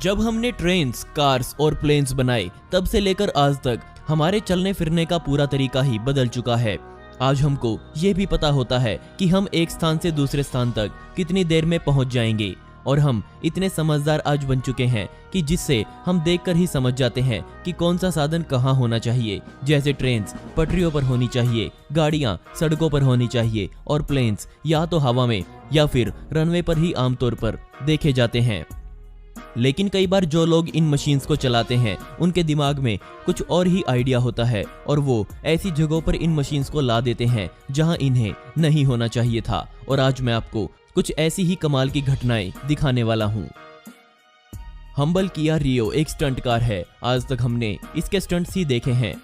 जब हमने trains, cars और प्लेन्स बनाए तब से लेकर आज तक हमारे चलने फिरने का पूरा तरीका ही बदल चुका है। आज हमको ये भी पता होता है कि हम एक स्थान से दूसरे स्थान तक कितनी देर में पहुंच जाएंगे, और हम इतने समझदार आज बन चुके हैं कि जिससे हम देखकर ही समझ जाते हैं कि कौन सा साधन कहाँ होना चाहिए। जैसे ट्रेन्स पटरियों पर होनी चाहिए, गाड़ियाँ सड़कों पर होनी चाहिए और प्लेन्स या तो हवा में या फिर रनवे पर ही आमतौर पर देखे जाते हैं। लेकिन कई बार जो लोग इन मशीन्स को चलाते हैं उनके दिमाग में कुछ और ही आइडिया होता है और वो ऐसी जगहों पर इन मशीन्स को ला देते हैं जहां इन्हें नहीं होना चाहिए था। और आज मैं आपको कुछ ऐसी ही कमाल की घटनाएं दिखाने वाला हूं। हम्बल किया रियो एक स्टंट कार है। आज तक हमने इसके स्टंट्स ही देखे हैं,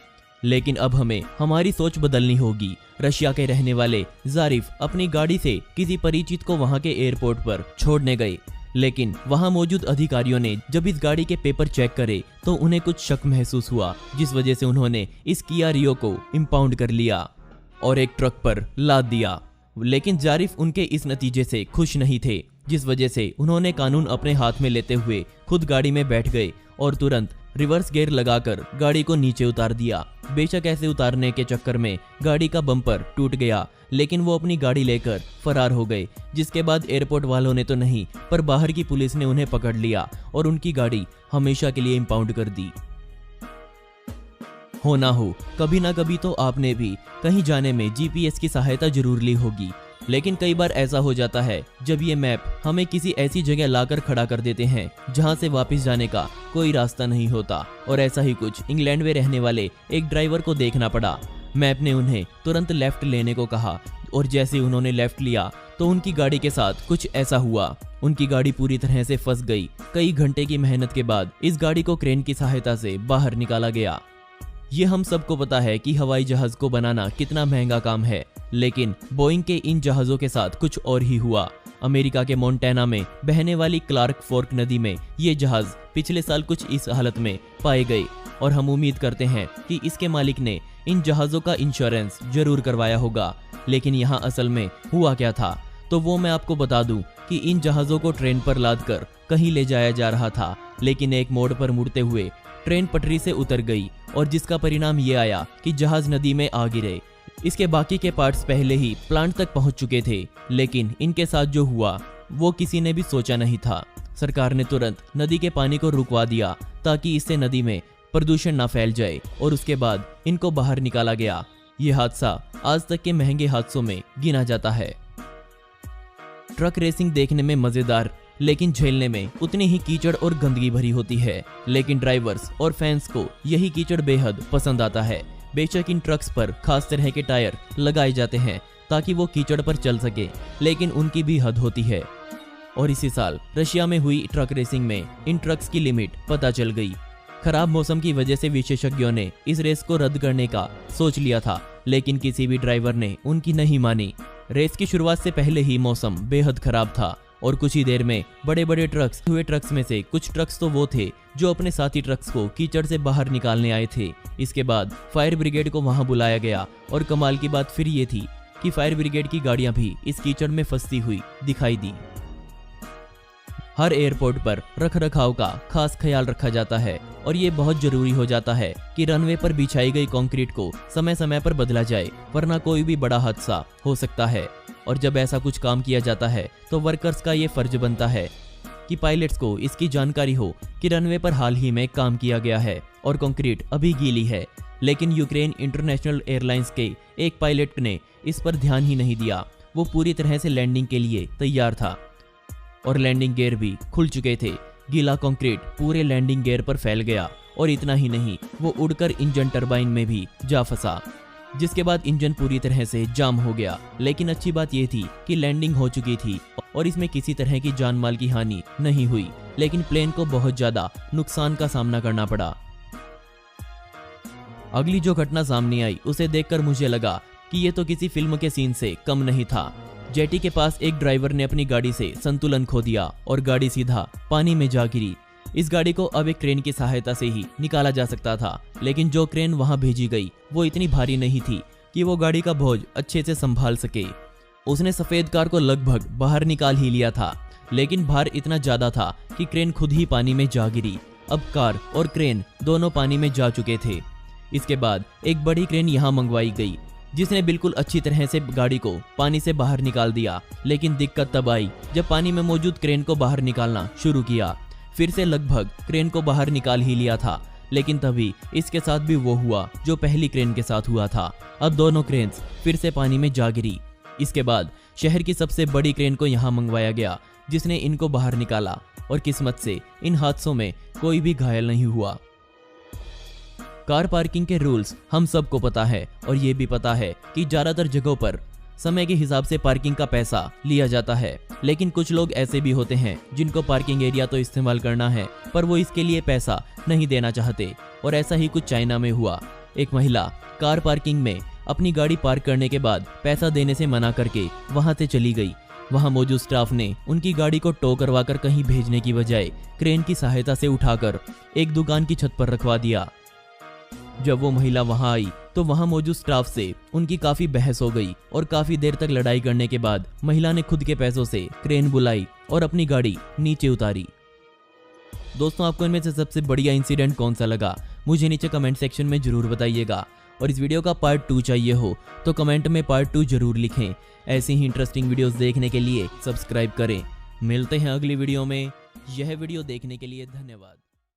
लेकिन अब हमें हमारी सोच बदलनी होगी। रशिया के रहने वाले जारिफ अपनी गाड़ी से किसी परिचित को वहां के एयरपोर्ट पर छोड़ने गए, लेकिन वहां मौजूद अधिकारियों ने जब इस गाड़ी के पेपर चेक करे तो उन्हें कुछ शक महसूस हुआ, जिस वजह से उन्होंने इस किया रियो को इंपाउंड कर लिया और एक ट्रक पर लाद दिया। लेकिन जारिफ उनके इस नतीजे से खुश नहीं थे, जिस वजह से उन्होंने कानून अपने हाथ में लेते हुए खुद गाड़ी में बैठ गए और तुरंत रिवर्स गियर लगाकर गाड़ी को नीचे उतार दिया। बेशक ऐसे उतारने के चक्कर में गाड़ी का बम्पर टूट गया, लेकिन वो अपनी गाड़ी लेकर फरार हो गए, जिसके बाद एयरपोर्ट वालों ने तो नहीं पर बाहर की पुलिस ने उन्हें पकड़ लिया और उनकी गाड़ी हमेशा के लिए इंपाउंड कर दी। हो ना हो, कभी ना कभी तो आपने भी कहीं जाने में जीपीएस की सहायता जरूर ली होगी, लेकिन कई बार ऐसा हो जाता है जब ये मैप हमें किसी ऐसी जगह लाकर खड़ा कर देते हैं जहां से वापस जाने का कोई रास्ता नहीं होता। और ऐसा ही कुछ इंग्लैंड में रहने वाले एक ड्राइवर को देखना पड़ा। मैप ने उन्हें तुरंत लेफ्ट लेने को कहा और जैसे उन्होंने लेफ्ट लिया तो उनकी गाड़ी के साथ कुछ ऐसा हुआ। उनकी गाड़ी पूरी तरह से फंस गई। कई घंटे की मेहनत के बाद इस गाड़ी को क्रेन की सहायता से बाहर निकाला गया। ये हम सबको पता है कि हवाई जहाज को बनाना कितना महंगा काम है, लेकिन बोइंग के इन जहाजों के साथ कुछ और ही हुआ। अमेरिका के मोंटाना में बहने वाली क्लार्क फोर्क नदी में ये जहाज पिछले साल कुछ इस हालत में पाए गए और हम उम्मीद करते हैं कि इसके मालिक ने इन जहाजों का इंश्योरेंस जरूर करवाया होगा। लेकिन यहाँ असल में हुआ क्या था, तो वो मैं आपको बता दूं कि इन जहाजों को ट्रेन पर लाद कर कहीं ले जाया जा रहा था, लेकिन एक मोड़ पर मुड़ते हुए ट्रेन पटरी से उतर गई और जिसका परिणाम ये आया कि जहाज नदी में आ गिरे। इसके बाकी के पार्ट्स पहले ही प्लांट तक पहुंच चुके थे, लेकिन इनके साथ जो हुआ वो किसी ने भी सोचा नहीं था। सरकार ने तुरंत नदी के पानी को रुकवा दिया ताकि इससे नदी में प्रदूषण ना फैल जाए और उसके बाद इनको बाहर निकाला गया। ये हादसा आज तक के महंगे हादसों में गिना जाता है। ट्रक रेसिंग देखने में मजेदार, लेकिन झेलने में उतनी ही कीचड़ और गंदगी भरी होती है। लेकिन ड्राइवर्स और फैंस को यही कीचड़ बेहद पसंद आता है। बेशक इन ट्रक्स पर खास तरह के टायर लगाए जाते हैं ताकि वो कीचड़ पर चल सके, लेकिन उनकी भी हद होती है। और इसी साल रशिया में हुई ट्रक रेसिंग में इन ट्रक्स की लिमिट पता चल गई। खराब मौसम की वजह से विशेषज्ञों ने इस रेस को रद्द करने का सोच लिया था, लेकिन किसी भी ड्राइवर ने उनकी नहीं मानी। रेस की शुरुआत से पहले ही मौसम बेहद खराब था और कुछ ही देर में बड़े बड़े ट्रक्स में से कुछ ट्रक्स तो वो थे जो अपने साथी ट्रक्स को कीचड़ से बाहर निकालने आए थे। इसके बाद फायर ब्रिगेड को वहां बुलाया गया और कमाल की बात फिर ये थी कि फायर ब्रिगेड की गाड़ियां भी इस कीचड़ में फंसती हुई दिखाई दी। हर एयरपोर्ट पर रखरखाव का खास ख्याल रखा जाता है और ये बहुत जरूरी हो जाता है कि रनवे पर बिछाई गई कंक्रीट को समय समय पर बदला जाए, वरना कोई भी बड़ा हादसा हो सकता है। और जब ऐसा कुछ काम किया जाता है तो वर्कर्स का ये फर्ज बनता है कि पायलट्स को इसकी जानकारी हो कि रनवे पर हाल ही में काम किया गया है और कंक्रीट अभी गीली है। लेकिन यूक्रेन इंटरनेशनल एयरलाइंस के एक पायलट ने इस पर ध्यान ही नहीं दिया। वो पूरी तरह से लैंडिंग के लिए तैयार था और लैंडिंग गियर भी खुल चुके थे। गीला कंक्रीट पूरे लैंडिंग गियर पर फैल गया और इतना ही नहीं, वो उड़कर इंजन टरबाइन में भी जा फंसा, जिसके बाद इंजन पूरी तरह से जाम हो गया। लेकिन अच्छी बात यह थी कि लैंडिंग हो चुकी थी और इसमें किसी तरह की जान माल की हानि नहीं हुई, लेकिन प्लेन को बहुत ज्यादा नुकसान का सामना करना पड़ा। अगली जो घटना सामने आई उसे देखकर मुझे लगा कि ये तो किसी फिल्म के सीन से कम नहीं था। जेटी के पास एक ड्राइवर ने अपनी गाड़ी से संतुलन खो दिया और गाड़ी सीधा पानी में जा गिरी। इस गाड़ी को अब एक क्रेन की सहायता से ही निकाला जा सकता था, लेकिन जो क्रेन वहां भेजी गई वो इतनी भारी नहीं थी कि वो गाड़ी का बोझ अच्छे से संभाल सके। उसने सफेद कार को लगभग बाहर निकाल ही लिया था, लेकिन भार इतना ज्यादा था कि क्रेन खुद ही पानी में जा गिरी। अब कार और क्रेन दोनों पानी में जा चुके थे। इसके बाद एक बड़ी क्रेन यहाँ मंगवाई गई जिसने बिल्कुल अच्छी तरह से गाड़ी को पानी से बाहर निकाल दिया। लेकिन दिक्कत तब आई जब पानी में मौजूद क्रेन को बाहर निकालना शुरू किया। फिर से लगभग क्रेन को बाहर निकाल ही लिया था, लेकिन तभी इसके साथ भी वो हुआ जो पहली क्रेन के साथ हुआ था। अब दोनों क्रेन्स फिर से पानी में जा गिरी। इसके बाद शहर की सबसे बड़ी क्रेन को यहाँ मंगवाया गया जिसने इनको बाहर निकाला और किस्मत से इन हादसों में कोई भी घायल नहीं हुआ। कार पार्किंग के रूल्स हम सबको पता है और ये भी पता है कि ज्यादातर जगहों पर समय के हिसाब से पार्किंग का पैसा लिया जाता है। लेकिन कुछ लोग ऐसे भी होते हैं जिनको पार्किंग एरिया तो इस्तेमाल करना है पर वो इसके लिए पैसा नहीं देना चाहते। और ऐसा ही कुछ चाइना में हुआ। एक महिला कार पार्किंग में अपनी गाड़ी पार्क करने के बाद पैसा देने से मना करके वहां से चली गई। वहां मौजूद स्टाफ ने उनकी गाड़ी को टो करवाकर कहीं भेजने की बजाय क्रेन की सहायता से उठाकर एक दुकान की छत पर रखवा दिया। जब वो महिला वहां आई तो वहां मौजूद स्टाफ से उनकी काफी बहस हो गई और काफी देर तक लड़ाई करने के बाद महिला ने खुद के पैसों से क्रेन बुलाई और अपनी गाड़ी नीचे उतारी। दोस्तों, आपको इनमें से सबसे बढ़िया इंसिडेंट कौन सा लगा मुझे नीचे कमेंट सेक्शन में जरूर बताइएगा। और इस वीडियो का पार्ट 2 चाहिए हो तो कमेंट में पार्ट 2 जरूर लिखें। ऐसी ही इंटरेस्टिंग वीडियोस देखने के लिए सब्सक्राइब करें। मिलते हैं अगली वीडियो में। यह वीडियो देखने के लिए धन्यवाद।